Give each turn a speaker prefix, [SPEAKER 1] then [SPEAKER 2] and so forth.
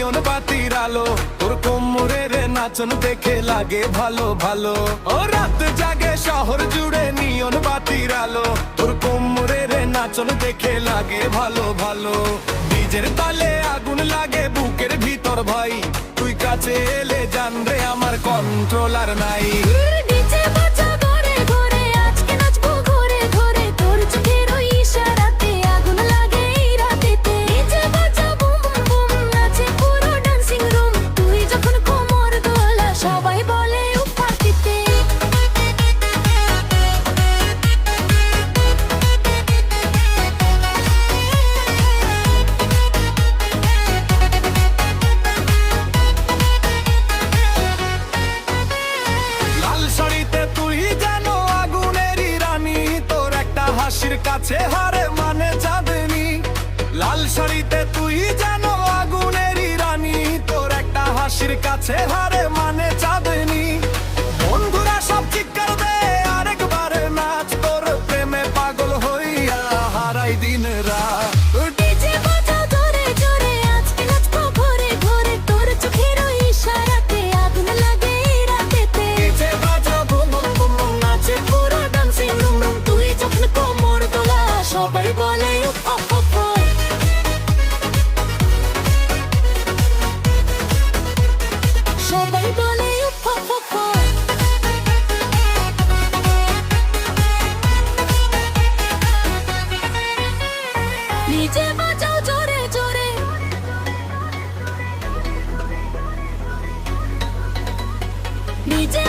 [SPEAKER 1] নিয়ন বাতির আলো, তোর কোমরের নাচন দেখে লাগে ভালো ভালো। ও রাত জাগে শহর জুড়ে নিয়ন বাতির আলো, তোর কোমরের নাচন দেখে লাগে ভালো ভালো। নিজের তালে আগুন লাগে বুকের ভিতর ভাই, তুই কাছে এলে জানরে আমার কন্ট্রোল আর নাই।
[SPEAKER 2] নিচে বাজা ঘরে ঘরে আজকে নাচবো ঘরে ঘরে, তোর চোখের ওই ইশারাতে আগুন লাগে এই রাতেতে। নিচে বাজা বুম বুম বুম নাচে পুরো ডান্সিং রুম, তুই যখন কোমর দোলা সবাই বলে উফ পার্টিতে।
[SPEAKER 1] লাল শাড়িতে তুই যেন আগুনেরই রানী, তোর একটা হাসির কাছে হারে মানে চাঁদনি। লাল শাড়িতে তুই যেন আগুনেরই রানী, তোর একটা হাসির কাছে হারে মানে চাঁদনি। বন্ধুরা সব চিৎকার দে আরেকবার নাচ, তোর প্রেমে পাগল হইয়া হারাই দিন রাত।
[SPEAKER 2] নিচে বাজা জোরে জোরে আজকে নাচবো ঘরে ঘরে, তোর চোখের ওই ইশারাতে আগুন লাগে এই রাতেতে।
[SPEAKER 1] নিচে বাজা বুম বুম বুম বুম নাচে
[SPEAKER 2] পুরো ডান্সিং রুম, তুই যখন কোমর দোলা সবাই বলে উফ উফ উফ। সবাই বলে উফ উফ উফ। নিচে বাজাও জোরে জোরে, নিচে